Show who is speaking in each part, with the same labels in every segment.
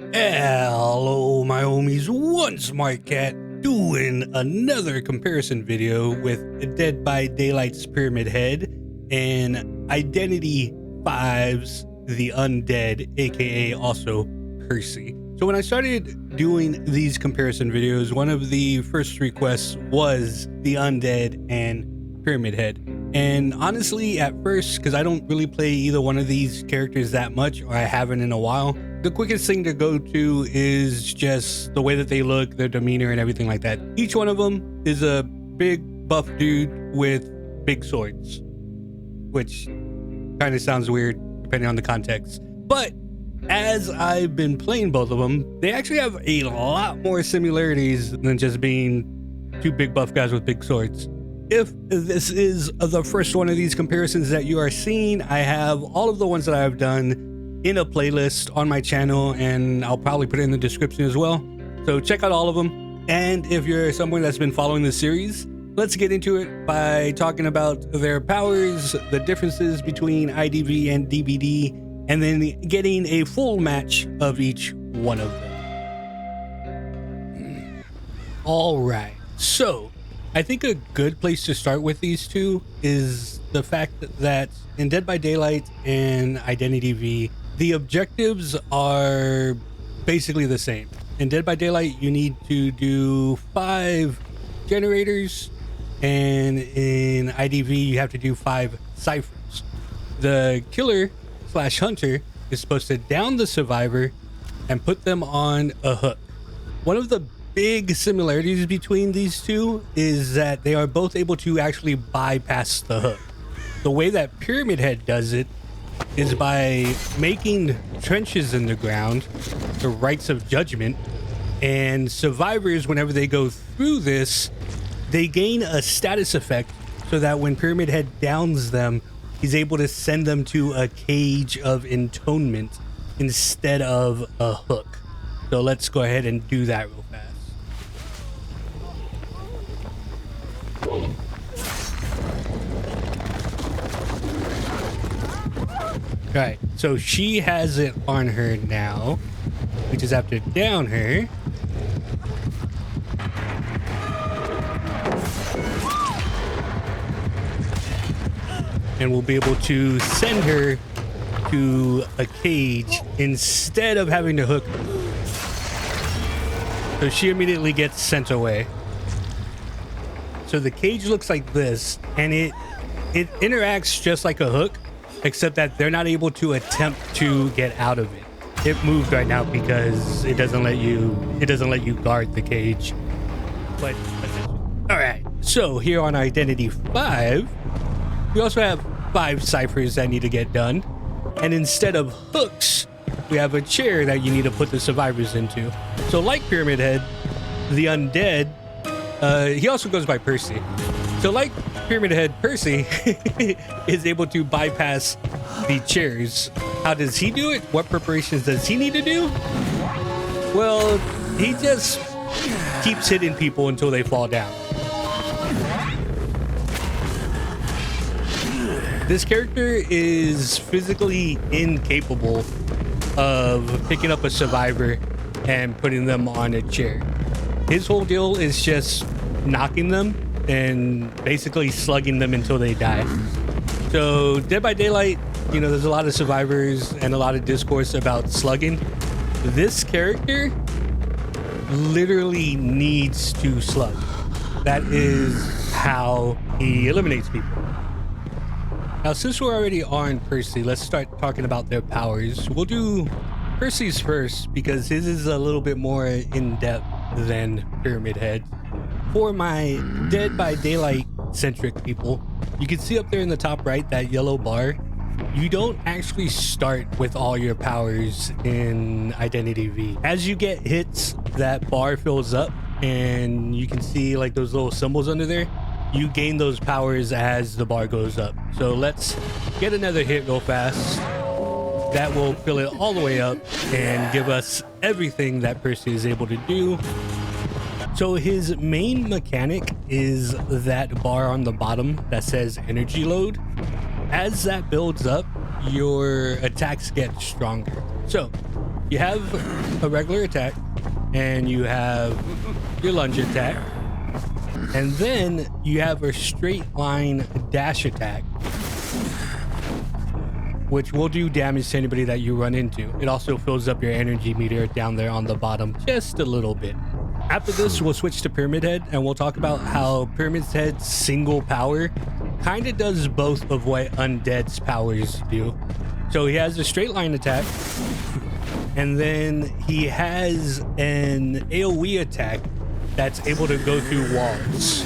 Speaker 1: Hello my homies, one smart cat doing another comparison video with Dead by Daylight's Pyramid Head and Identity 5's The Undead, aka also Percy. So when I started doing these comparison videos, one of the first requests was The Undead and Pyramid Head. And honestly, at first, because I don't really play either one of these characters that much, or I haven't in a while, the quickest thing to go to is just the way that they look, their demeanor, and everything like that. Each one of them is a big buff dude with big swords, which kind of sounds weird depending on the context. But as I've been playing both of them, they actually have a lot more similarities than just being two big buff guys with big swords. If this is the first one of these comparisons that you are seeing, I have all of the ones that I've done in a playlist on my channel, and I'll probably put it in the description as well. So check out all of them. And if you're someone that's been following the series, let's get into it by talking about their powers, the differences between IDV and DBD, and then getting a full match of each one of them. All right, so I think a good place to start with these two is the fact that in Dead by Daylight and Identity V, the objectives are basically the same. In Dead by Daylight, you need to do 5 generators, and in IDV, you have to do 5 ciphers. The killer / hunter is supposed to down the survivor and put them on a hook. One of the big similarities between these two is that they are both able to actually bypass the hook. The way that Pyramid Head does it is by making trenches in the ground, the rites of judgment, and survivors, whenever they go through this, they gain a status effect so that when Pyramid Head downs them, he's able to send them to a cage of entombment instead of a hook. So let's go ahead and do that real fast. Right, so she has it on her now. We just have to down her. And we'll be able to send her to a cage instead of having to hook her. So she immediately gets sent away. So the cage looks like this, and it interacts just like a hook, except that they're not able to attempt to get out of it. It moved right now because it doesn't let you guard the cage. But all right, so here on Identity 5, we also have 5 ciphers that need to get done, and instead of hooks, we have a chair that you need to put the survivors into. So like Pyramid Head, the Undead, he also goes by Percy. So like Pyramid Head, Percy is able to bypass the chairs. How does he do it? What preparations does he need to do? Well, he just keeps hitting people until they fall down. This character is physically incapable of picking up a survivor and putting them on a chair. His whole deal is just knocking them and basically slugging them until they die. So Dead by Daylight, you know, there's a lot of survivors and a lot of discourse about slugging. This character literally needs to slug. That is how he eliminates people. Now, since we're already on Percy, let's start talking about their powers. We'll do Percy's first because his is a little bit more in-depth than Pyramid Head. For my Dead by Daylight centric people, you can see up there in the top right, that yellow bar. You don't actually start with all your powers in Identity V. As you get hits, that bar fills up and you can see like those little symbols under there. You gain those powers as the bar goes up. So let's get another hit real fast. That will fill it all the way up and give us everything that Percy is able to do. So his main mechanic is that bar on the bottom that says energy load. As that builds up, your attacks get stronger. So you have a regular attack, and you have your lunge attack, and then you have a straight line dash attack, which will do damage to anybody that you run into. It also fills up your energy meter down there on the bottom just a little bit. After this, we'll switch to Pyramid Head, and we'll talk about how Pyramid Head's single power kind of does both of what Undead's powers do. So he has a straight line attack, and then he has an AoE attack that's able to go through walls.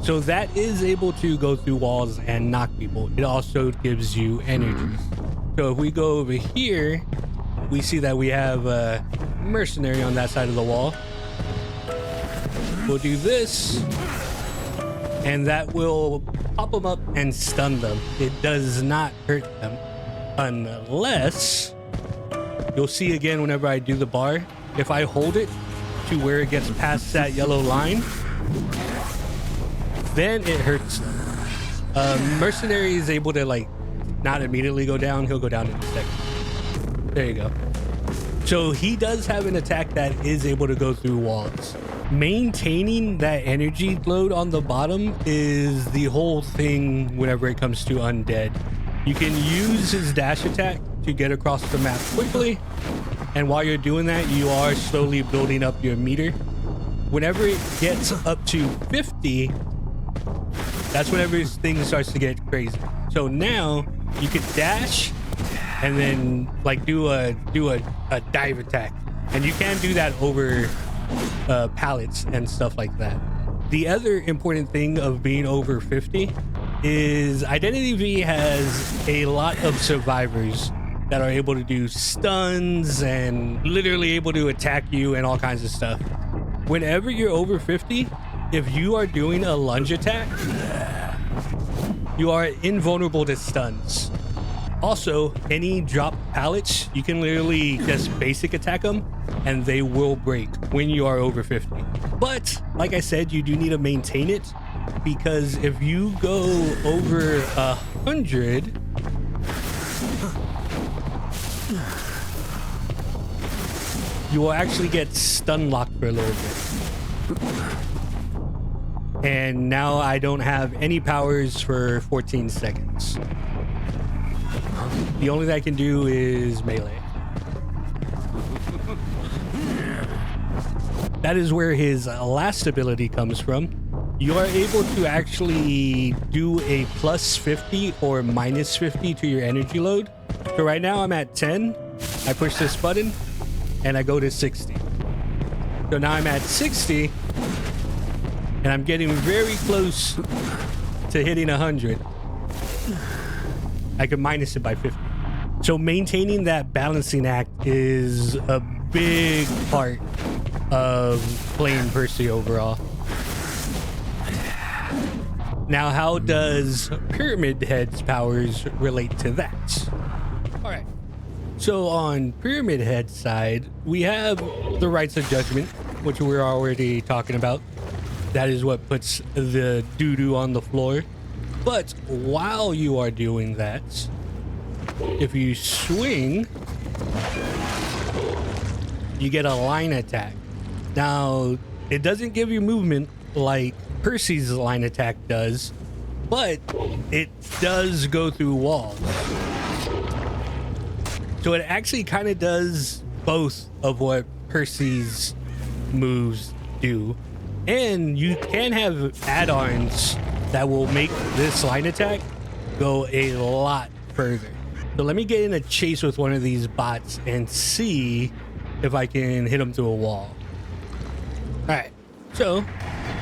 Speaker 1: So that is able to go through walls and knock people. It also gives you energy. So if we go over here, we see that we have a mercenary on that side of the wall. We'll do this, and that will pop them up and stun them. It does not hurt them, unless you'll see again whenever I do the bar, if I hold it to where it gets past that yellow line, then it hurts them. Mercenary is able to like not immediately go down. He'll go down in a second. There you go. So he does have an attack that is able to go through walls. Maintaining that energy load on the bottom is the whole thing whenever it comes to Undead. You can use his dash attack to get across the map quickly, and while you're doing that, you are slowly building up your meter. Whenever it gets up to 50, that's whenever things starts to get crazy. So now you can dash and then like do a dive attack, and you can do that over pallets and stuff like that. The other important thing of being over 50 is Identity V has a lot of survivors that are able to do stuns and literally able to attack you and all kinds of stuff. Whenever you're over 50, if you are doing a lunge attack, you are invulnerable to stuns. Also, any drop pallets, you can literally just basic attack them and they will break when you are over 50. But like I said, you do need to maintain it, because if you go over 100, you will actually get stun locked for a little bit. And now I don't have any powers for 14 seconds. The only thing I can do is melee. That is where his last ability comes from. You are able to actually do a plus 50 or minus 50 to your energy load. So right now I'm at 10. I push this button and I go to 60. So now I'm at 60 and I'm getting very close to hitting 100. I can minus it by 50. So maintaining that balancing act is a big part of playing Percy overall. Now, how does Pyramid Head's powers relate to that? All right. So on Pyramid Head's side, we have the Rites of Judgment, which we're already talking about. That is what puts the doo-doo on the floor. But while you are doing that, if you swing, you get a line attack. Now, it doesn't give you movement like Percy's line attack does, but it does go through walls. So it actually kind of does both of what Percy's moves do. And you can have add-ons that will make this line attack go a lot further. So let me get in a chase with one of these bots and see if I can hit them through a wall. All right, so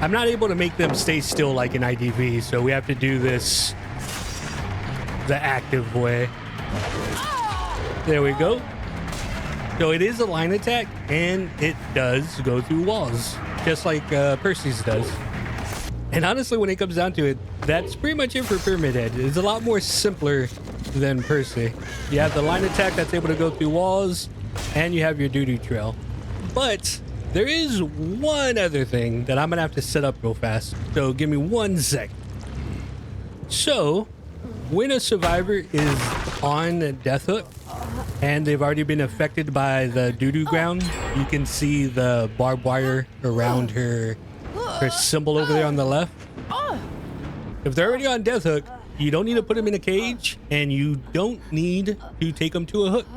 Speaker 1: I'm not able to make them stay still like an IDV, so we have to do this the active way. There we go. So it is a line attack, and it does go through walls, just like Percy's does. And honestly, when it comes down to it, that's pretty much it for Pyramid Head. It's a lot more simpler than Percy. You have the line attack that's able to go through walls, and you have your doo-doo trail. But there is one other thing that I'm gonna have to set up real fast. So give me 1 sec. So when a survivor is on Death Hook, and they've already been affected by the doo-doo ground. You can see the barbed wire around her symbol over there on the left. If they're already on death hook, you don't need to put them in a cage, and you don't need to take them to a hook.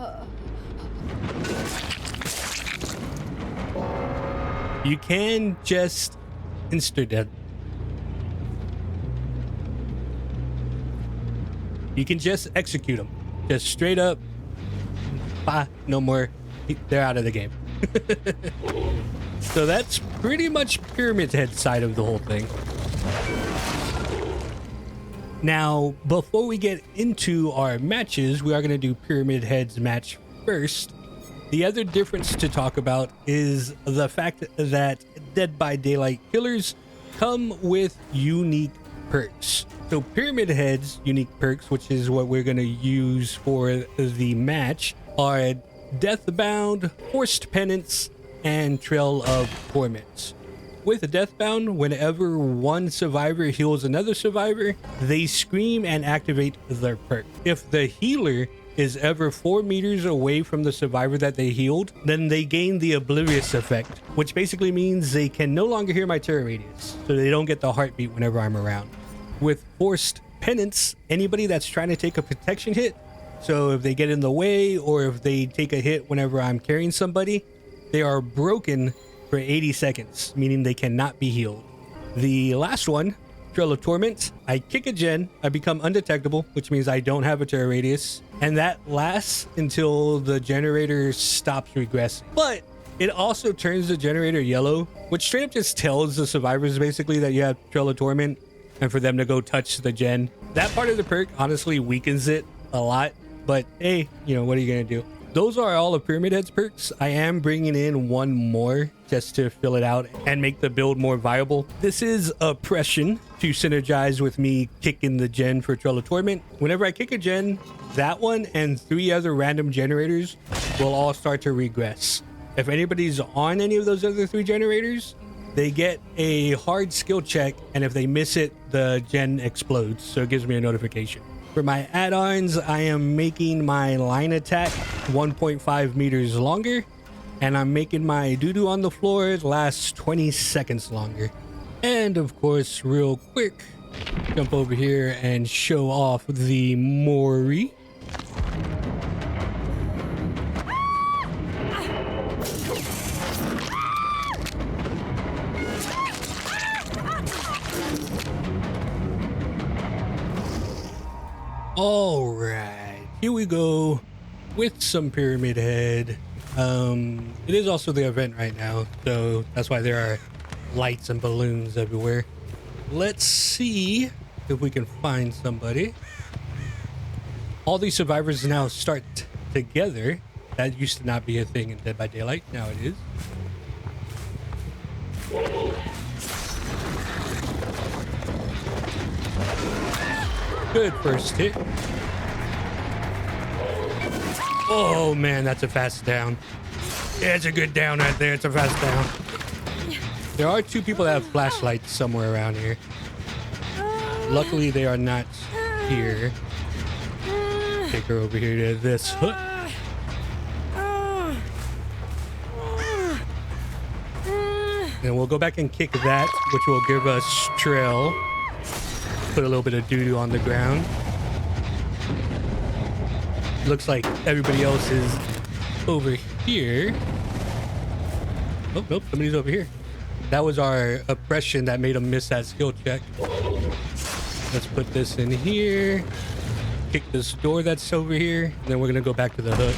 Speaker 1: You can just insta-death. You can just execute them. Just straight up. Bah, no more. They're out of the game. So that's pretty much Pyramid Head side of the whole thing. Now, before we get into our matches, we are going to do Pyramid Head's match first. The other difference to talk about is the fact that Dead by Daylight killers come with unique perks. So Pyramid Head's unique perks, which is what we're going to use for the match, are Deathbound, Forced Penance, and Trail of Torments. With a Deathbound, whenever one survivor heals another survivor, they scream and activate their perk. If the healer is ever 4 meters away from the survivor that they healed, then they gain the Oblivious effect, which basically means they can no longer hear my terror radius, so they don't get the heartbeat whenever I'm around. With Forced Penance, anybody that's trying to take a protection hit, so if they get in the way or if they take a hit whenever I'm carrying somebody, they are broken for 80 seconds, meaning they cannot be healed. The last one, Trail of Torment, I kick a gen, I become undetectable, which means I don't have a terror radius, and that lasts until the generator stops regressing. But it also turns the generator yellow, which straight up just tells the survivors basically that you have Trail of Torment and for them to go touch the gen. That part of the perk honestly weakens it a lot, but hey, you know, what are you gonna do? Those are all of Pyramid Head's perks. I am bringing in one more just to fill it out and make the build more viable. This is Oppression to synergize with me kicking the gen for Trail of Torment. Whenever I kick a gen, that one and 3 other random generators will all start to regress. If anybody's on any of those other 3 generators, they get a hard skill check, and if they miss it, the gen explodes, so it gives me a notification. For my add-ons, I am making my line attack 1.5 meters longer, and I'm making my doo-doo on the floor last 20 seconds longer. And of course, real quick, jump over here and show off the Mori. All right, here we go with some Pyramid Head. It is also the event right now, so that's why there are lights and balloons everywhere. Let's see if we can find somebody. All these survivors now start together. That used to not be a thing in Dead by Daylight. Now it is. Good first hit. Oh man, that's a fast down. Yeah, it's a good down right there. It's a fast down. There are 2 people that have flashlights somewhere around here. Luckily, they are not here. Take her over here to this hook. And we'll go back and kick that, which will give us trail. Put a little bit of doo-doo on the ground. Looks like everybody else is over here. Oh, nope, somebody's over here. That was our oppression that made him miss that skill check. Let's put this in here. Kick this door that's over here. And then we're gonna go back to the hook.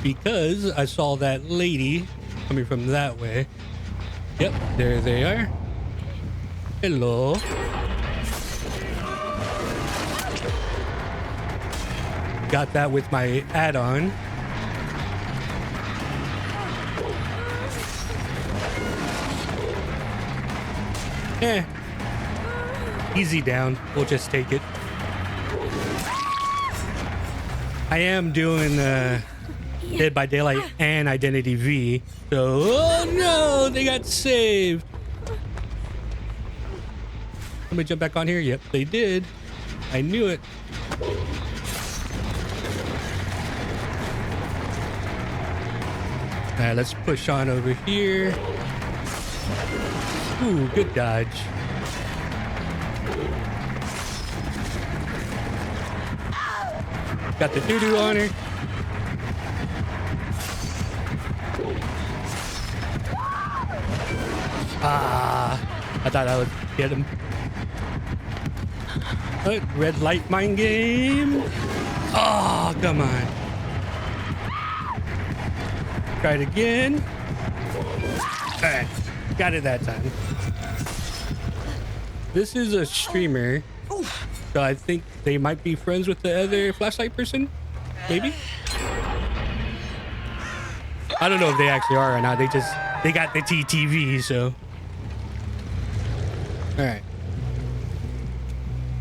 Speaker 1: Because I saw that lady coming from that way. Yep, there they are. Hello. Got that with my add-on. Easy down. We'll just take it. I am doing Dead by Daylight and Identity V. So, oh no, they got saved. Let me jump back on here. Yep, they did. I knew it. Alright, let's push on over here. Ooh, good dodge. Got the doo-doo on her. Ah, I thought I would get him. Red light mind game. Oh, come on. Try it again. All right, got it that time. This is a streamer, so I think they might be friends with the other flashlight person. Maybe. I don't know if they actually are or not. They got the TTV, so. All right.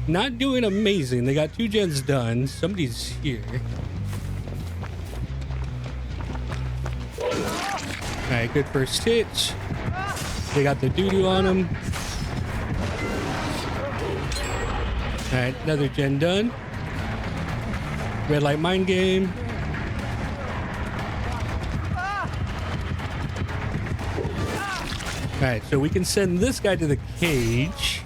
Speaker 1: Not doing amazing. They got 2 gens done. Somebody's here. All right, good first hit. They got the doo-doo on them. All right, another gen done. Red light mind game. All right, so we can send this guy to the cage.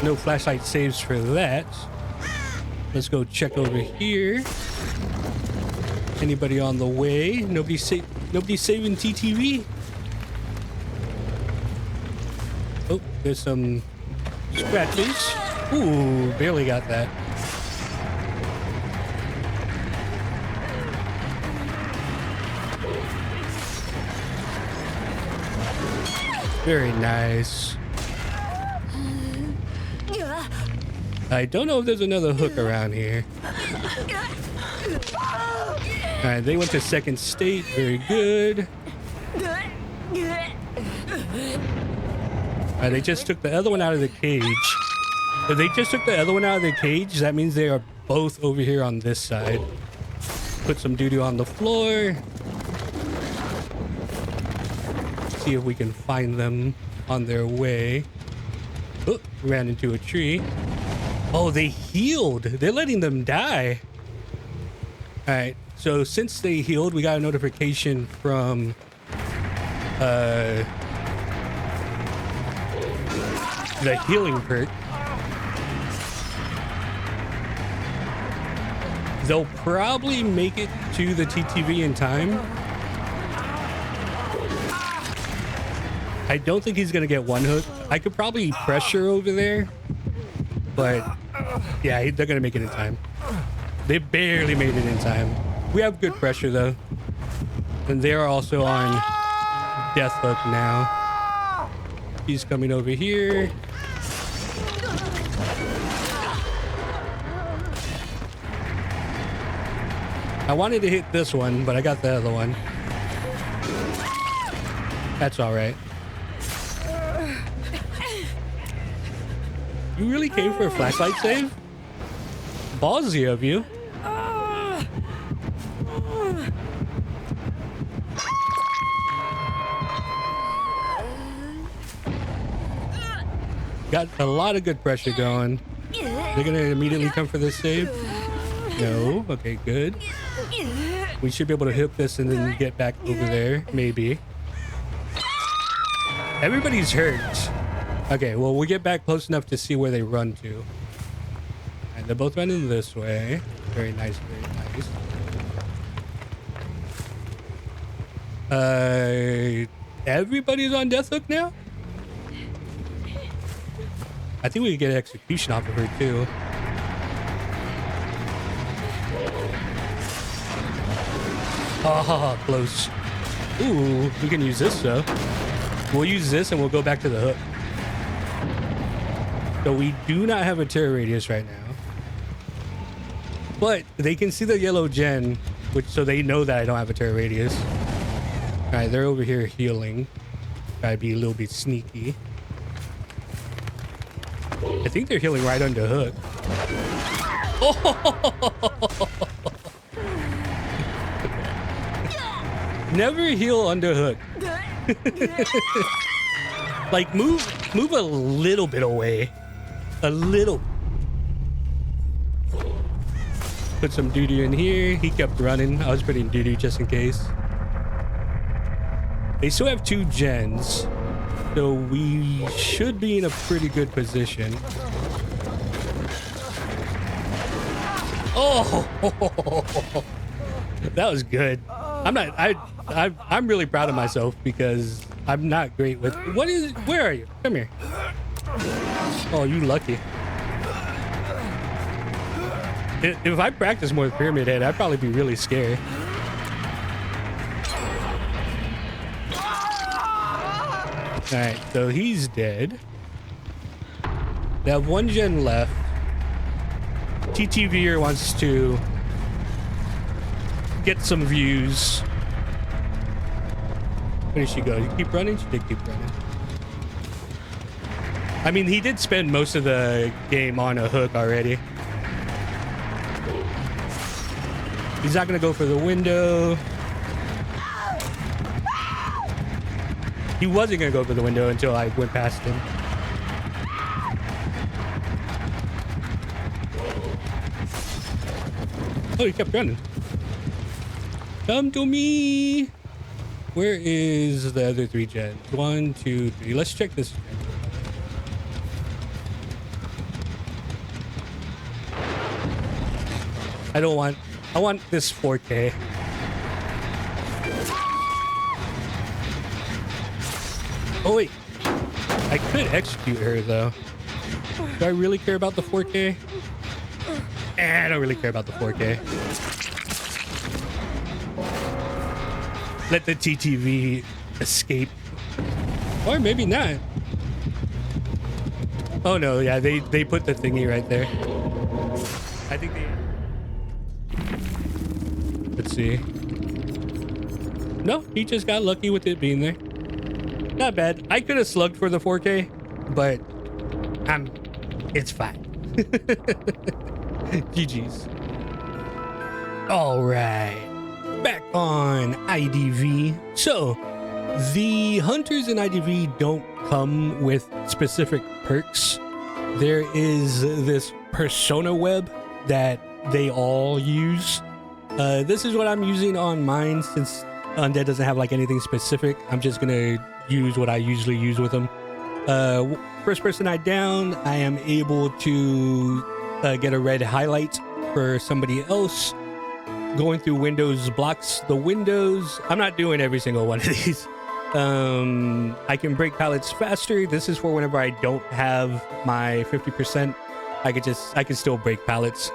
Speaker 1: No flashlight saves for that. Let's go check over here. Anybody on the way? Nobody's saving TTV. Oh, there's some scratches. Ooh, barely got that. Very nice. I don't know if there's another hook around here. All right, they went to second state. Very good. All right, they just took the other one out of the cage. If they just took the other one out of the cage, that means they are both over here on this side. Put some doo-doo on the floor. See if we can find them on their way. Oh, ran into a tree. Oh, they healed. They're letting them die. All right. So since they healed, we got a notification from the healing perk. They'll probably make it to the TTV in time. I don't think he's gonna get one hook. I could probably pressure over there, but yeah, they're gonna make it in time. They barely made it in time. We have good pressure though, and they are also on death hook now. He's coming over here. I wanted to hit this one, but I got the other one. That's all right. You really came for a flashlight save? Ballsy of you. Got a lot of good pressure going. They're gonna immediately come for this save. No. Okay, good. We should be able to hit this and then get back over there. Maybe. Everybody's hurt. Okay, well, we get back close enough to see where they run to. And they're both running this way. Very nice, very nice. Everybody's on death hook now? I think we could get execution off of her too. Oh, close. Ooh, we can use this though. We'll use this and we'll go back to the hook. So we do not have a terror radius right now. But they can see the yellow gen, so they know that I don't have a terror radius. All right, they're over here healing. Gotta be a little bit sneaky. I think they're healing right under hook. Oh! Never heal under hook. Like move a little bit away. A little. Put some doo-doo in here. He kept running. I was putting doo-doo just in case. They still have 2 gens, so we should be in a pretty good position. Oh, that was good. I'm really proud of myself because I'm not great with. Where are you? Come here. Oh, you lucky. If I practice more with Pyramid Head, I'd probably be really scared. All right, so he's dead. They have 1 gen left. TTVer wants to get some views. Where did she go? Did you keep running? She did keep running. I mean, he did spend most of the game on a hook already. He's not gonna go for the window. He wasn't gonna go for the window until I went past him. Oh, he kept running. Come to me. Where is the other 3 gens? 1, 2, 3. Let's check this. I want this 4K. Oh wait, I could execute her though. Do I really care about the 4K? I don't really care about the 4K. Let the TTV escape. Or maybe not. Oh no, yeah, they put the thingy right there. I think they... Let's see. No, he just got lucky with it being there. Not bad. I could have slugged for the 4K, but it's fine. GG's. All right. Back on IDV. So, the hunters in IDV don't come with specific perks. There is this persona web that they all use. This is what I'm using on mine since Undead doesn't have like anything specific. I'm just gonna use what I usually use with them. First person eye down, I am able to get a red highlight for somebody else. Going through windows blocks the windows. I'm not doing every single one of these. I can break pallets faster. This is for whenever I don't have my 50%. I can still break pallets.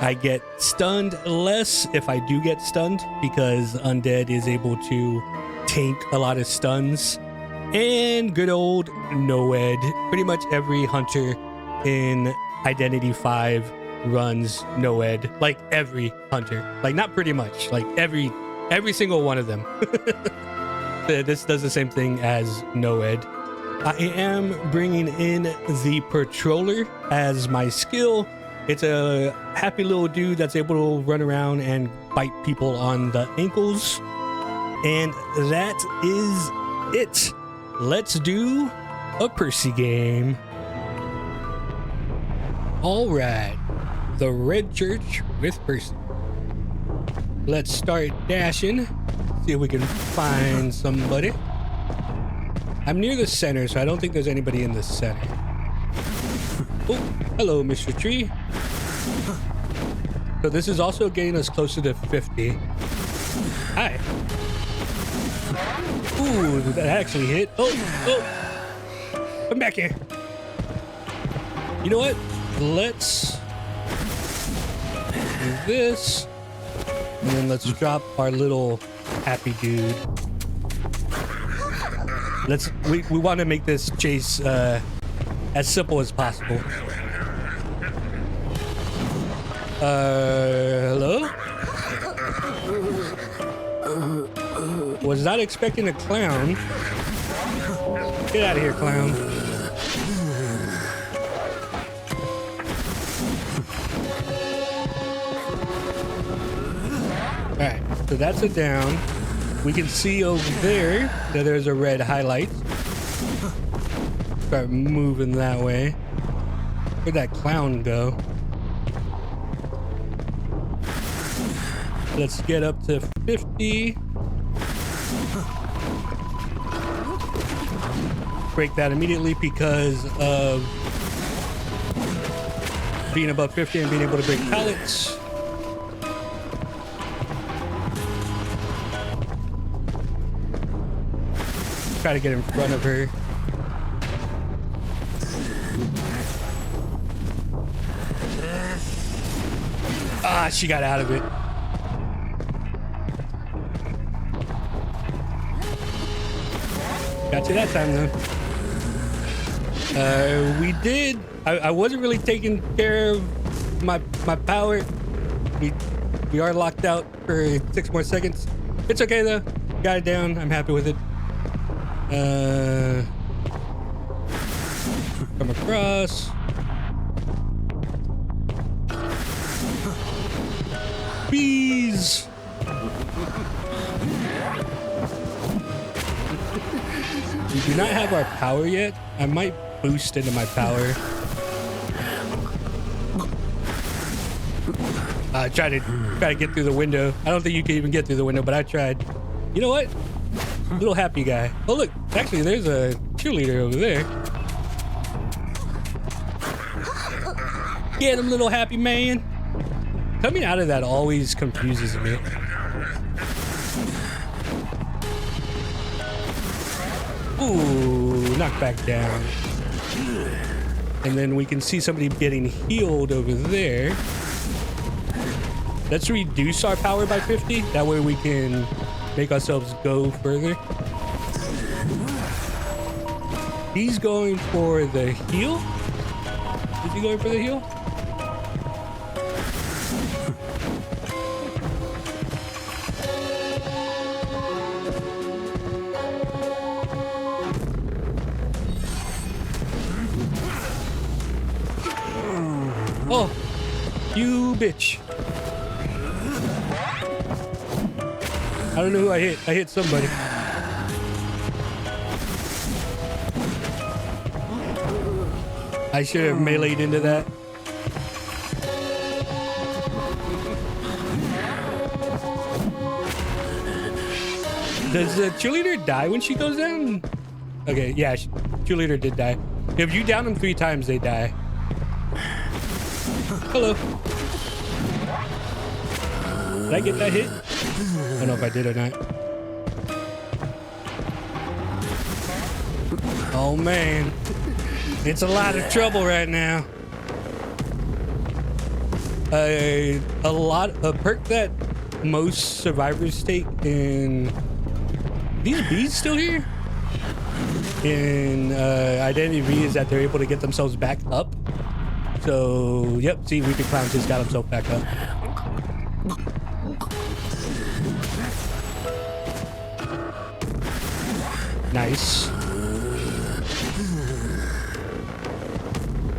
Speaker 1: I get stunned less if I do get stunned because Undead is able to tank a lot of stuns. And good old Noed. Pretty much every hunter in Identity 5 runs Noed. Like every hunter. Like not pretty much. Like every single one of them. This does the same thing as Noed. I am bringing in the Patroller as my skill. It's a happy little dude that's able to run around and bite people on the ankles. And that is it. Let's do a Percy game. All right. The Red Church with Percy. Let's start dashing. See if we can find somebody. I'm near the center, so I don't think there's anybody in the center. Oh, hello, Mr. Tree. So this is also getting us closer to 50. Hi. Ooh, that actually hit. Oh. Come back here. You know what? Let's do this. And then let's drop our little happy dude. We want to make this chase as simple as possible. Hello? Was not expecting a clown. Get out of here, clown. Alright, so that's a down. We can see over there that there's a red highlight. Start moving that way. Where'd that clown go? Let's get up to 50. Break that immediately because of being above 50 and being able to break pallets. Try to get in front of her. Ah, she got out of it. Got you that time though. We did. I wasn't really taking care of my power. We are locked out for 6 more seconds. It's okay though. Got it down. I'm happy with it. Come across. Bees. We do not have our power yet. I might boost into my power. Try to get through the window. I don't think you can even get through the window, but I tried. You know what? Little happy guy. Oh look, actually there's a cheerleader over there. Get him, little happy man. Coming out of that always confuses me. Ooh, knock back down. And then we can see somebody getting healed over there. Let's reduce our power by 50. That way we can make ourselves go further. He's going for the heal. Is he going for the heal? Oh, you bitch. I don't know who I hit. I hit somebody. I should have meleeed into that. Does the cheerleader die when she goes down? Okay, yeah, cheerleader did die. If you down them 3 times, they die. Hello. Did I get that hit? I don't know if I did or not. Oh man, it's a lot of trouble right now. A perk that most survivors take in these bees still here in Identity V is that they're able to get themselves back up. So yep, see, Weeping Clown just got himself back up. Nice.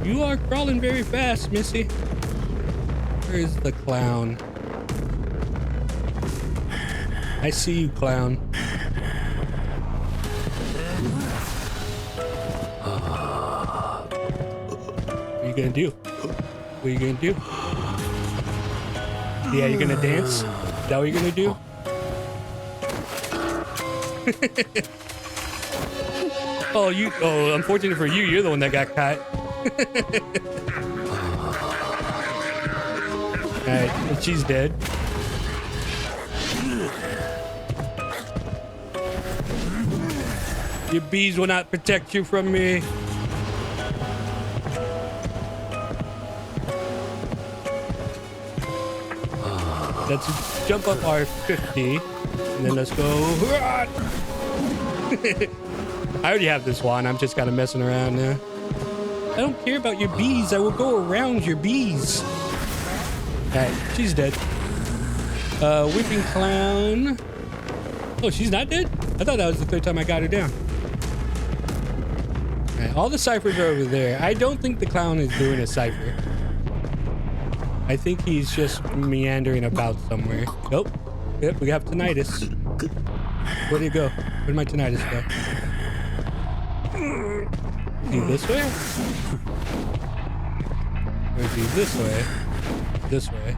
Speaker 1: You are crawling very fast, Missy. Where's the clown? I see you, clown. What are you gonna do? What are you gonna do? Yeah, you're gonna dance? Is that what you're gonna do? Oh, unfortunate for you, you're the one that got caught. Alright, she's dead. Your bees will not protect you from me. Let's jump up our 50, and then let's go. I already have this one. I'm just kind of messing around now. I don't care about your bees. I will go around your bees. Alright, she's dead. Weeping Clown. Oh, she's not dead? I thought that was the 3rd time I got her down. Alright, all the ciphers are over there. I don't think the clown is doing a cipher. I think he's just meandering about somewhere. Nope. Yep, we have tinnitus. Where'd he go? Where'd my tinnitus go? Is he this way? Or is he this way? This way.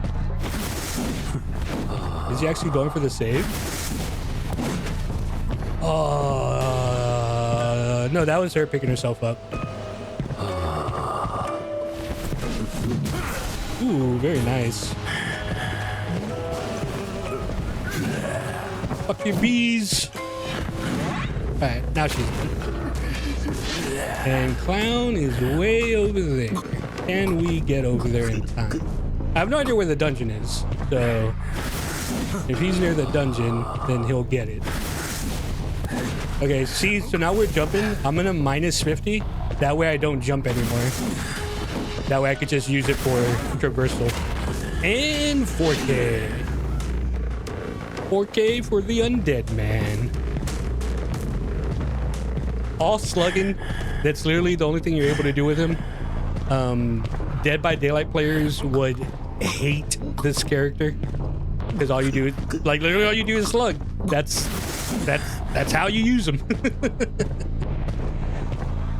Speaker 1: Is Is he actually going for the save? No, that was her picking herself up. Ooh, very nice. Fuck your bees. Alright, now she's done. And Clown is way over there. Can we get over there in time? I have no idea where the dungeon is, so if he's near the dungeon, then he'll get it. Okay, see, so now we're jumping. I'm gonna minus 50. That way I don't jump anymore. That way I could just use it for traversal. And 4K. 4K for the Undead Man. All slugging. That's literally the only thing you're able to do with him. Dead by Daylight players would hate this character because all you do is, like, literally all you do is slug. That's how you use them.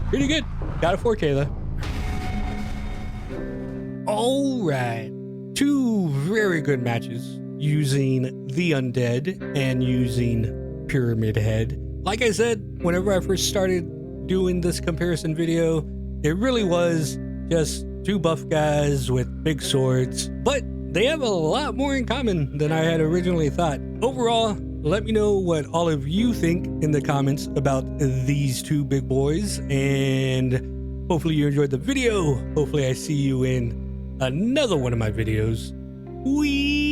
Speaker 1: Pretty good. Got a 4K though. All right, 2 very good matches using the Undead and using Pyramid Head. Like I said, whenever I first started doing this comparison video, it really was just 2 buff guys with big swords, but they have a lot more in common than I had originally thought. Overall, let me know what all of you think in the comments about these 2 big boys, and hopefully you enjoyed the video. Hopefully I see you in another one of my videos. Wee!